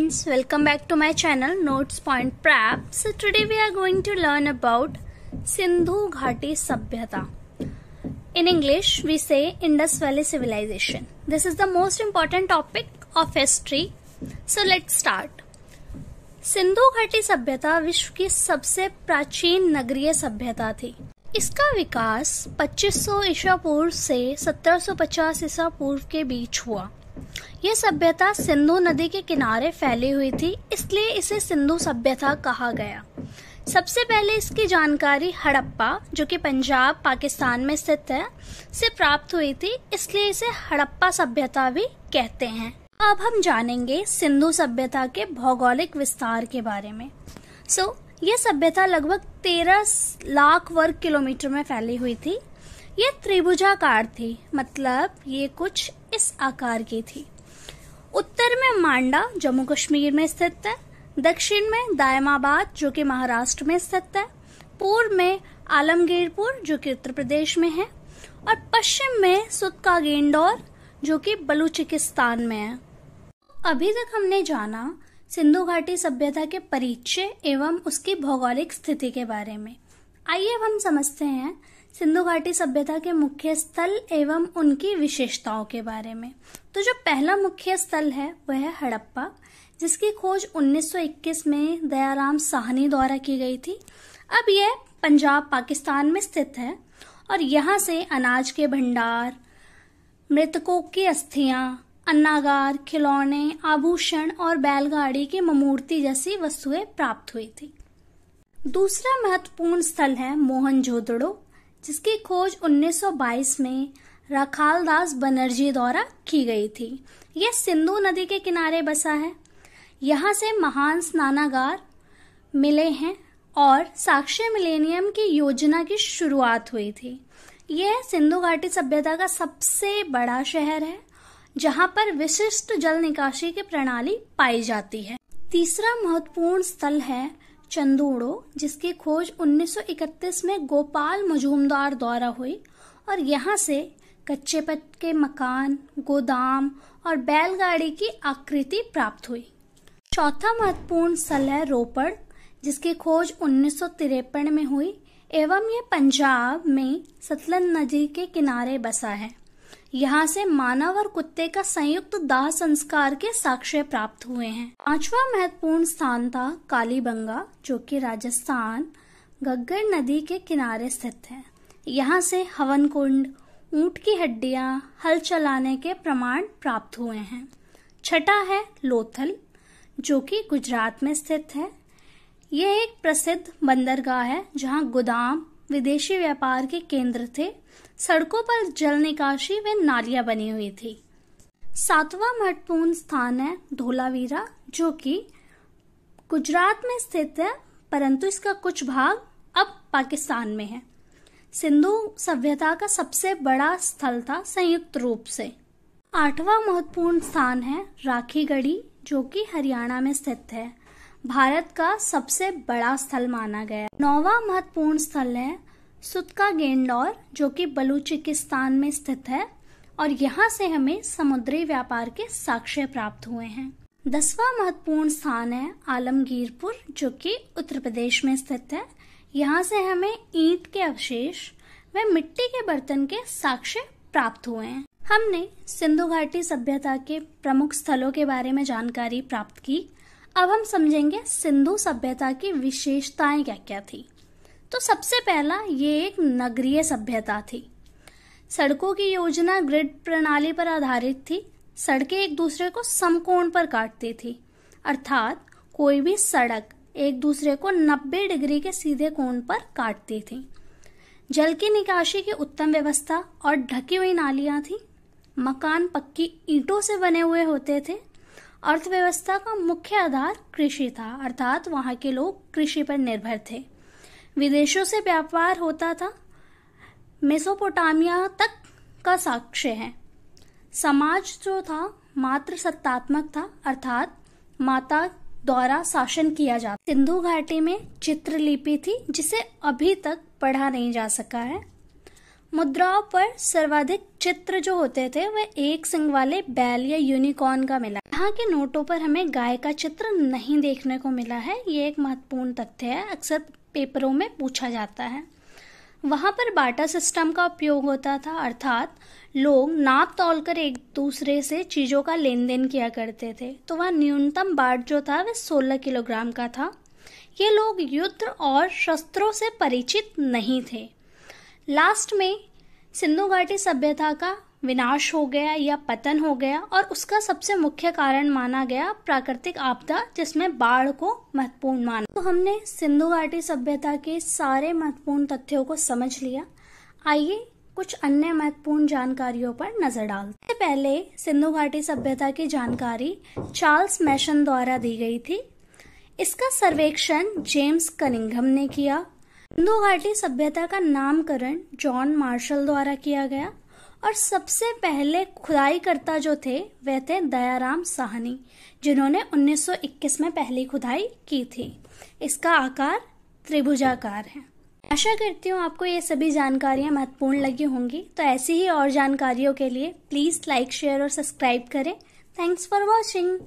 friends, welcome back to my channel Notes Point Prep. So today we are going to learn about Sindhu Ghati Sabhyata. In English we say Indus Valley Civilization. This is the most important topic of history. So let's start. Sindhu घाटी सभ्यता विश्व की सबसे प्राचीन नगरीय सभ्यता थी। इसका विकास 2500 ईसा पूर्व से 1750 ईसा पूर्व के बीच हुआ। यह सभ्यता सिंधु नदी के किनारे फैली हुई थी, इसलिए इसे सिंधु सभ्यता कहा गया। सबसे पहले इसकी जानकारी हड़प्पा, जो कि पंजाब पाकिस्तान में स्थित है, से प्राप्त हुई थी, इसलिए इसे हड़प्पा सभ्यता भी कहते हैं। अब हम जानेंगे सिंधु सभ्यता के भौगोलिक विस्तार के बारे में। यह सभ्यता लगभग 13 लाख वर्ग किलोमीटर में फैली हुई थी। यह त्रिभुजाकार थी, मतलब ये कुछ इस आकार की थी। उत्तर में मांडा जम्मू कश्मीर में स्थित है, दक्षिण में दायमाबाद जो कि महाराष्ट्र में स्थित है, पूर्व में आलमगीरपुर जो कि उत्तर प्रदेश में है, और पश्चिम में सुतका-गेंडोर जो कि बलूचिस्तान में है। अभी तक हमने जाना सिंधु घाटी सभ्यता के परिचय एवं उसकी भौगोलिक स्थिति के बारे में। आइए अब हम समझते हैं सिंधु घाटी सभ्यता के मुख्य स्थल एवं उनकी विशेषताओं के बारे में। तो जो पहला मुख्य स्थल है वह है हड़प्पा, जिसकी खोज 1921 में दयाराम साहनी द्वारा की गई थी। अब यह पंजाब पाकिस्तान में स्थित है और यहाँ से अनाज के भंडार, मृतकों की अस्थियां, अन्नागार, खिलौने, आभूषण और बैलगाड़ी की मूर्ति जैसी वस्तुएं प्राप्त हुई थी। दूसरा महत्वपूर्ण स्थल है मोहनजोदड़ो, जिसकी खोज 1922 में राखालदास बनर्जी द्वारा की गई थी। यह सिंधु नदी के किनारे बसा है। यहाँ से महान स्नानागार मिले हैं और साक्ष्य मिलेनियम की योजना की शुरुआत हुई थी। यह सिंधु घाटी सभ्यता का सबसे बड़ा शहर है, जहाँ पर विशिष्ट जल निकासी की प्रणाली पाई जाती है। तीसरा महत्वपूर्ण स्थल है चंदूड़ो, जिसकी खोज 1931 में गोपाल मजूमदार द्वारा हुई और यहाँ से कच्चे पक्के मकान, गोदाम और बैलगाड़ी की आकृति प्राप्त हुई। चौथा महत्वपूर्ण स्थल है रोपड़, जिसकी खोज 1953 में हुई एवं यह पंजाब में सतलज नदी के किनारे बसा है। यहाँ से मानव और कुत्ते का संयुक्त दाह संस्कार के साक्ष्य प्राप्त हुए हैं। पांचवा महत्वपूर्ण स्थान था कालीबंगा, जो कि राजस्थान घग्गर नदी के किनारे स्थित है। यहाँ से हवन कुंड, ऊंट की हड्डियां, हल चलाने के प्रमाण प्राप्त हुए हैं। छठा है लोथल, जो कि गुजरात में स्थित है। यह एक प्रसिद्ध बंदरगाह है, जहाँ गोदाम, विदेशी व्यापार के केंद्र थे। सड़कों पर जल निकासी व नालियां बनी हुई थी। सातवां महत्वपूर्ण स्थान है धोलावीरा, जो कि गुजरात में स्थित है, परंतु इसका कुछ भाग अब पाकिस्तान में है। सिंधु सभ्यता का सबसे बड़ा स्थल था संयुक्त रूप से। आठवां महत्वपूर्ण स्थान है राखीगढ़ी, जो कि हरियाणा में स्थित है। भारत का सबसे बड़ा स्थल माना गया। नौवां महत्वपूर्ण स्थल है सुतका-गेंडोर, जो कि बलूचिस्तान में स्थित है और यहाँ से हमें समुद्री व्यापार के साक्ष्य प्राप्त हुए हैं। 10वां महत्वपूर्ण स्थान है आलमगीरपुर, जो कि उत्तर प्रदेश में स्थित है। यहाँ से हमें ईंट के अवशेष व मिट्टी के बर्तन के साक्ष्य प्राप्त हुए हैं। हमने सिंधु घाटी सभ्यता के प्रमुख स्थलों के बारे में जानकारी प्राप्त की। अब हम समझेंगे सिंधु सभ्यता की विशेषताएं क्या क्या थी। तो सबसे पहला, ये एक नगरीय सभ्यता थी। सड़कों की योजना ग्रिड प्रणाली पर आधारित थी। सड़कें एक दूसरे को समकोण पर काटती थी, अर्थात कोई भी सड़क एक दूसरे को 90 डिग्री के सीधे कोण पर काटती थी। जल की निकासी की उत्तम व्यवस्था और ढकी हुई नालियां थी। मकान पक्की ईंटों से बने हुए होते थे। अर्थव्यवस्था का मुख्य आधार कृषि था, अर्थात वहां के लोग कृषि पर निर्भर थे। विदेशों से व्यापार होता था। मेसोपोटामिया तक का साक्ष्य है। समाज जो था मात्र सत्तात्मक था, अर्थात माता द्वारा शासन किया जाता। सिंधु घाटी में चित्रलिपि थी, जिसे अभी तक पढ़ा नहीं जा सका है। मुद्राओं पर सर्वाधिक चित्र जो होते थे वह एक सिंग वाले बैल या यूनिकॉर्न का मिला। यहाँ के नोटों पर हमें गाय का चित्र नहीं देखने को मिला है। ये एक महत्वपूर्ण तथ्य है, अक्सर पेपरों में पूछा जाता है। वहां पर बाटा सिस्टम का उपयोग होता था, अर्थात लोग नाप तौल कर एक दूसरे से चीजों का लेन देन किया करते थे। तो वह न्यूनतम बाट जो था वह 16 किलोग्राम का था। ये लोग युद्ध और शस्त्रों से परिचित नहीं थे। लास्ट में सिंधु घाटी सभ्यता का विनाश हो गया या पतन हो गया, और उसका सबसे मुख्य कारण माना गया प्राकृतिक आपदा, जिसमें बाढ़ को महत्वपूर्ण माना। तो हमने सिंधु घाटी सभ्यता के सारे महत्वपूर्ण तथ्यों को समझ लिया। आइए कुछ अन्य महत्वपूर्ण जानकारियों पर नजर डालते हैं। पहले सिंधु घाटी सभ्यता की जानकारी चार्ल्स मैशन द्वारा दी गई थी। इसका सर्वेक्षण जेम्स कनिंघम ने किया। सिंधु घाटी सभ्यता का नामकरण जॉन मार्शल द्वारा किया गया, और सबसे पहले खुदाईकर्ता जो थे वह थे दयाराम साहनी, जिन्होंने 1921 में पहली खुदाई की थी। इसका आकार त्रिभुजाकार है। आशा करती हूँ आपको ये सभी जानकारियां महत्वपूर्ण लगी होंगी। तो ऐसी ही और जानकारियों के लिए प्लीज लाइक, शेयर और सब्सक्राइब करें। Thanks for watching.